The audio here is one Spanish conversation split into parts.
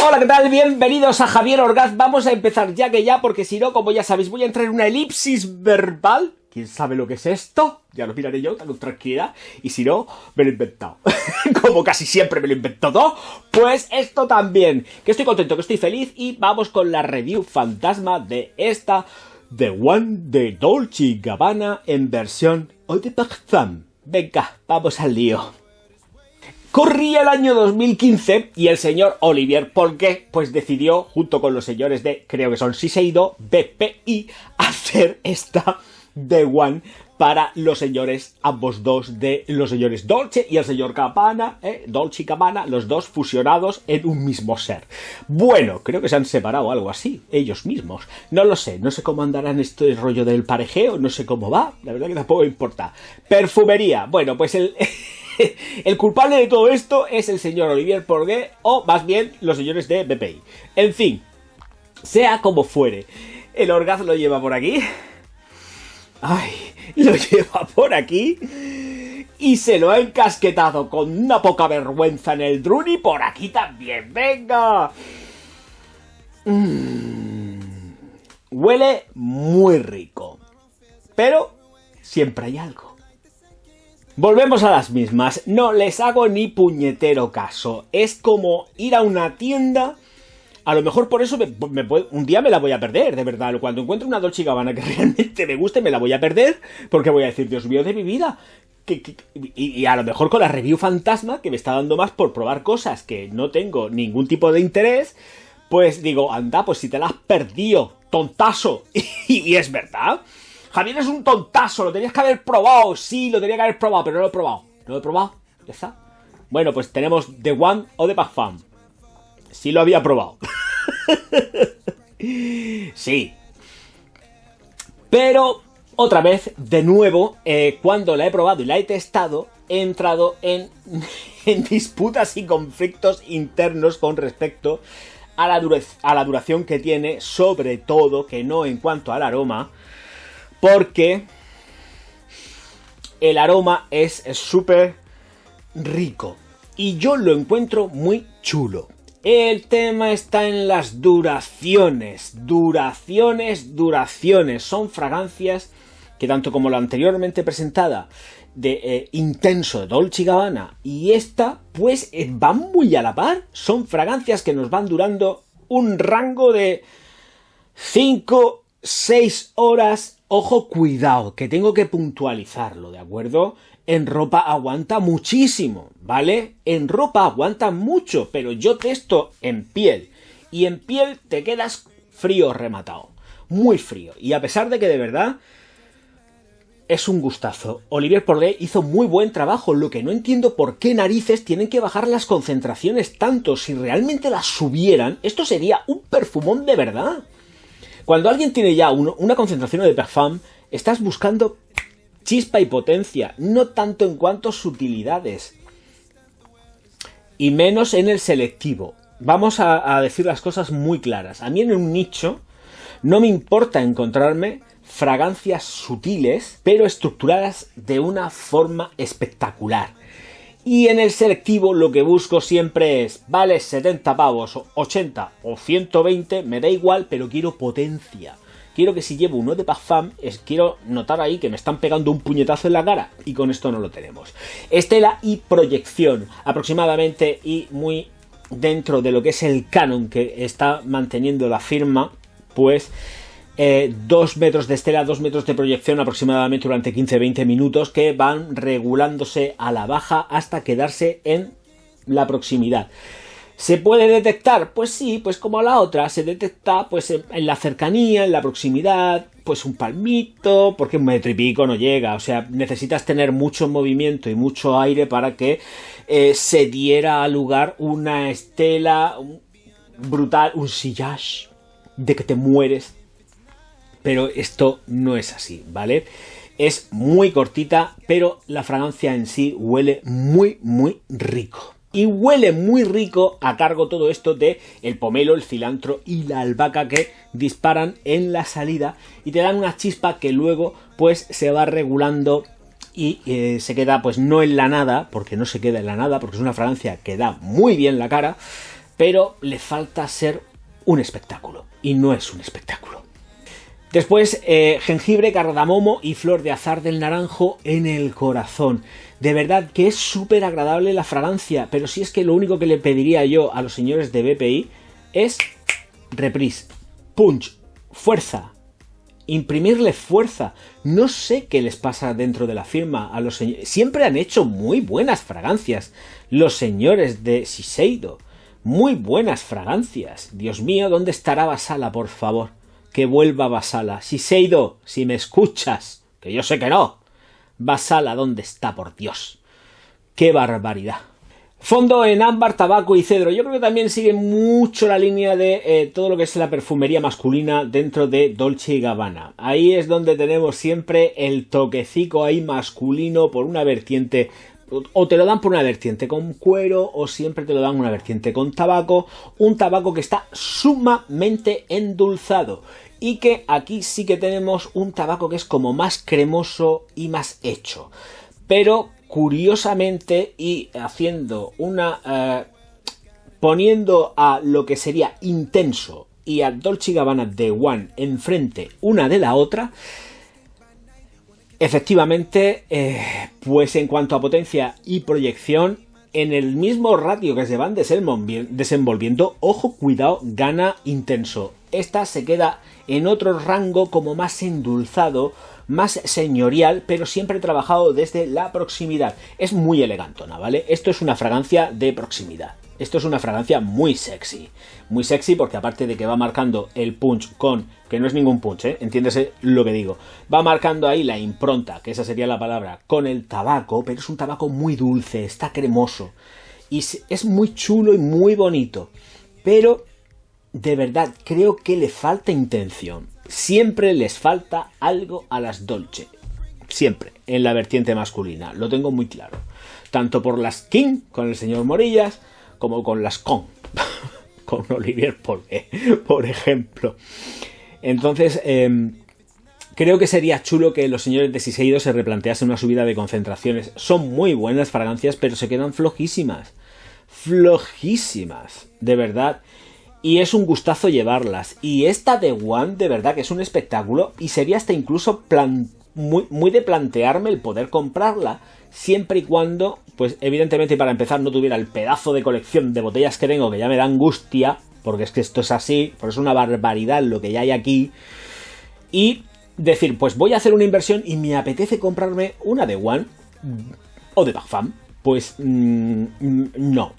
Hola, ¿qué tal? Bienvenidos a Javier Orgaz. Vamos a empezar ya que ya, porque si no, como ya sabéis, voy a entrar en una elipsis verbal. ¿Quién sabe lo que es esto? Ya lo miraré yo con tranquilidad. Y si no, me lo he inventado. Como casi siempre me lo invento todo, pues esto también. Que estoy contento, que estoy feliz. Y vamos con la review fantasma de esta The One de Dolce & Gabbana en versión Eau de Parfum. Venga, vamos al lío. Corría el año 2015 y el señor Olivier Polguet pues decidió, junto con los señores de, creo que son Shiseido, BPI, hacer esta The One para los señores, ambos dos, de los señores Dolce y el señor Gabbana, Dolce & Gabbana, los dos fusionados en un mismo ser. Bueno, creo que se han separado algo así, ellos mismos. No lo sé, no sé cómo andarán este rollo del parejeo, no sé cómo va, la verdad que tampoco me importa. Perfumería, bueno, pues el culpable de todo esto es el señor Olivier Polguet, o más bien los señores de BPI. En fin, sea como fuere, el Orgaz lo lleva por aquí. Ay, lo lleva por aquí. Y se lo ha encasquetado con una poca vergüenza en el Druni por aquí también. ¡Venga! Huele muy rico. Pero siempre hay algo. Volvemos a las mismas, no les hago ni puñetero caso, es como ir a una tienda, a lo mejor por eso un día me la voy a perder, de verdad, cuando encuentre una Dolce & Gabbana que realmente me guste me la voy a perder, porque voy a decir, Dios mío de mi vida, y a lo mejor con la review fantasma, que me está dando más por probar cosas que no tengo ningún tipo de interés, pues digo, anda, pues si te la has perdido, tontazo, y es verdad. Javier es un tontazo, lo tenías que haber probado. Sí, lo tenía que haber probado, pero no lo he probado. No lo he probado, ya está. Bueno, pues tenemos The One Eau de Parfum. Sí lo había probado. Sí. Pero, otra vez, de nuevo, cuando la he probado y la he testado, he entrado en disputas y conflictos internos con respecto a la duración que tiene, sobre todo, que no en cuanto al aroma, porque el aroma es súper rico y yo lo encuentro muy chulo. El tema está en las duraciones. Son fragancias que, tanto como la anteriormente presentada de Intenso de Dolce & Gabbana y esta, pues van muy a la par. Son fragancias que nos van durando un rango de 5-6 horas. Ojo, cuidado, que tengo que puntualizarlo, ¿de acuerdo? En ropa aguanta muchísimo, ¿vale? En ropa aguanta mucho, pero yo testo en piel. Y en piel te quedas frío rematado. Muy frío. Y a pesar de que de verdad es un gustazo. Olivier Polguet hizo muy buen trabajo. Lo que no entiendo por qué narices tienen que bajar las concentraciones tanto. Si realmente las subieran, esto sería un perfumón de verdad. Cuando alguien tiene ya una concentración de parfum, estás buscando chispa y potencia, no tanto en cuanto a sutilidades. Y menos en el selectivo. Vamos a decir las cosas muy claras. A mí en un nicho no me importa encontrarme fragancias sutiles, pero estructuradas de una forma espectacular. Y en el selectivo lo que busco siempre es, vale, 70 pavos, 80 o 120, me da igual, pero quiero potencia. Quiero que si llevo uno de Parfum, quiero notar ahí que me están pegando un puñetazo en la cara, y con esto no lo tenemos. Estela y proyección, aproximadamente, y muy dentro de lo que es el canon que está manteniendo la firma, pues 2 metros de estela, 2 metros de proyección aproximadamente durante 15-20 minutos que van regulándose a la baja hasta quedarse en la proximidad. ¿Se puede detectar? Pues sí, pues como la otra, se detecta pues en la cercanía, en la proximidad, pues un palmito, porque 1,5 metros no llega, o sea, necesitas tener mucho movimiento y mucho aire para que se diera lugar una estela brutal, un sillage de que te mueres. Pero esto no es así, ¿vale? Es muy cortita, pero la fragancia en sí huele muy, muy rico. Y huele muy rico a cargo todo esto de el pomelo, el cilantro y la albahaca que disparan en la salida y te dan una chispa que luego pues se va regulando y se queda pues no en la nada, porque no se queda en la nada, porque es una fragancia que da muy bien la cara, pero le falta ser un espectáculo, y no es un espectáculo. Después, jengibre, cardamomo y flor de azahar del naranjo en el corazón. De verdad que es súper agradable la fragancia, pero si es que lo único que le pediría yo a los señores de BPI es reprise, punch, fuerza, imprimirle fuerza. No sé qué les pasa dentro de la firma a los señores. Siempre han hecho muy buenas fragancias los señores de Shiseido. Muy buenas fragancias. Dios mío, ¿dónde estará Basala, por favor? Que vuelva Basala. Shiseido, si me escuchas, que yo sé que no. Basala, ¿dónde está, por Dios? ¡Qué barbaridad! Fondo en ámbar, tabaco y cedro. Yo creo que también sigue mucho la línea de todo lo que es la perfumería masculina dentro de Dolce & Gabbana. Ahí es donde tenemos siempre el toquecico ahí masculino por una vertiente. O te lo dan por una vertiente con cuero, o siempre te lo dan una vertiente con tabaco. Un tabaco que está sumamente endulzado. Y que aquí sí que tenemos un tabaco que es como más cremoso y más hecho. Pero curiosamente, y haciendo una... poniendo a lo que sería intenso y a Dolce & Gabbana The One enfrente una de la otra, efectivamente, pues en cuanto a potencia y proyección, en el mismo ratio que se van desenvolviendo, ojo, cuidado, gana intenso. Esta se queda en otro rango como más endulzado, más señorial, pero siempre trabajado desde la proximidad. Es muy elegantona, ¿vale? Esto es una fragancia de proximidad. Esto es una fragancia muy sexy. Muy sexy porque aparte de que va marcando el punch con... que no es ningún punch, entiéndese lo que digo. Va marcando ahí la impronta, que esa sería la palabra, con el tabaco, pero es un tabaco muy dulce, está cremoso. Y es muy chulo y muy bonito. Pero, de verdad, creo que le falta intención. Siempre les falta algo a las Dolce. Siempre, en la vertiente masculina. Lo tengo muy claro. Tanto por las King, con el señor Morillas, como con las Con. Con Olivier Polé, por ejemplo. Entonces, creo que sería chulo que los señores de Shiseido se replanteasen una subida de concentraciones. Son muy buenas fragancias, pero se quedan flojísimas. Flojísimas, de verdad. Y es un gustazo llevarlas. Y esta The One, de verdad que es un espectáculo. Y sería hasta incluso muy de plantearme el poder comprarla. Siempre y cuando, pues evidentemente para empezar no tuviera el pedazo de colección de botellas que tengo, que ya me da angustia. Porque es que esto es así, porque es una barbaridad lo que ya hay aquí. Y decir, pues voy a hacer una inversión y me apetece comprarme una The One o de Parfum. Pues no.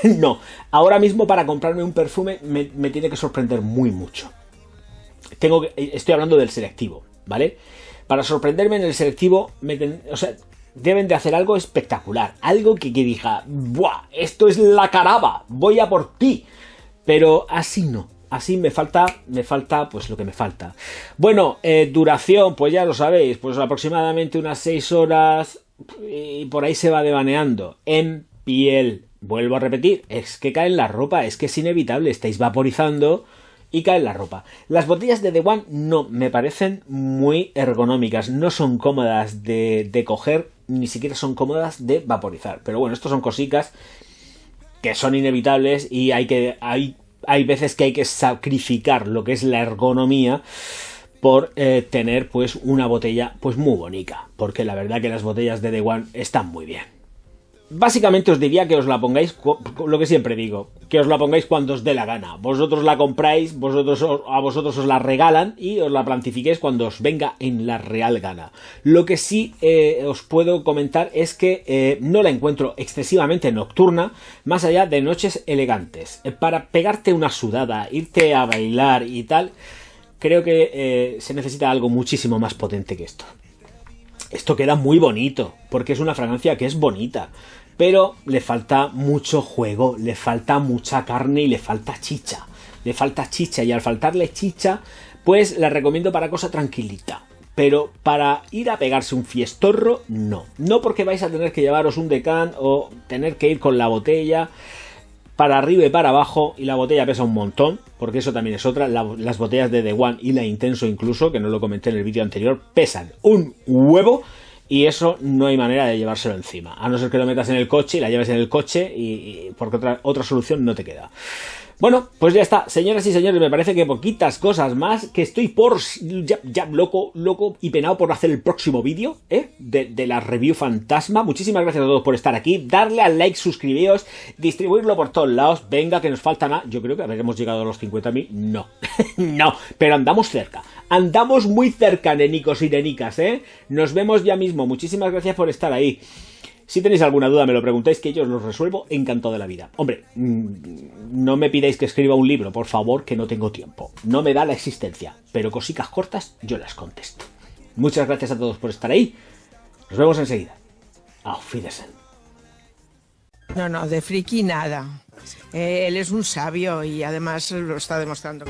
No, ahora mismo para comprarme un perfume me tiene que sorprender muy mucho. Estoy hablando del selectivo, ¿vale? Para sorprenderme en el selectivo, deben de hacer algo espectacular. Algo que diga, ¡buah! Esto es la caraba, voy a por ti. Pero así no. Así me falta pues lo que me falta. Bueno, duración, pues ya lo sabéis, pues aproximadamente unas 6 horas y por ahí se va devaneando. En piel. Vuelvo a repetir, es que cae en la ropa, es que es inevitable, estáis vaporizando y cae en la ropa. Las botellas de The One no, me parecen muy ergonómicas, no son cómodas de coger, ni siquiera son cómodas de vaporizar. Pero bueno, estos son cositas que son inevitables y hay veces que hay que sacrificar lo que es la ergonomía por tener pues una botella pues muy bonita, porque la verdad que las botellas de The One están muy bien. Básicamente os diría que os la pongáis, lo que siempre digo, que os la pongáis cuando os dé la gana. Vosotros la compráis, a vosotros os la regalan y os la plantifiquéis cuando os venga en la real gana. Lo que sí os puedo comentar es que no la encuentro excesivamente nocturna, más allá de noches elegantes. Para pegarte una sudada, irte a bailar y tal, creo que se necesita algo muchísimo más potente que esto. Esto queda muy bonito, porque es una fragancia que es bonita. Pero le falta mucho juego, le falta mucha carne y le falta chicha. Le falta chicha y al faltarle chicha, pues la recomiendo para cosa tranquilita. Pero para ir a pegarse un fiestorro, no. No porque vais a tener que llevaros un decant o tener que ir con la botella para arriba y para abajo y la botella pesa un montón, porque eso también es otra. Las botellas de The One y la Intenso incluso, que no lo comenté en el vídeo anterior, pesan un huevo. y eso no hay manera de llevárselo encima, a no ser que lo metas en el coche y la lleves en el coche porque otra solución no te queda. Bueno, pues ya está, señoras y señores, me parece que poquitas cosas más, que estoy ya loco y penado por hacer el próximo vídeo, de la review fantasma. Muchísimas gracias a todos por estar aquí, darle al like, suscribiros, distribuirlo por todos lados, venga que nos falta nada, yo creo que habremos llegado a los 50.000, no, no, pero andamos cerca, andamos muy cerca, nenicos y nenicas, nos vemos ya mismo, muchísimas gracias por estar ahí. Si tenéis alguna duda me lo preguntáis, que yo os lo resuelvo encantado de la vida. Hombre, no me pidáis que escriba un libro, por favor, que no tengo tiempo. No me da la existencia, pero cositas cortas yo las contesto. Muchas gracias a todos por estar ahí. Nos vemos enseguida. Auf Wiedersehen. No, de friki nada. Él es un sabio y además lo está demostrando.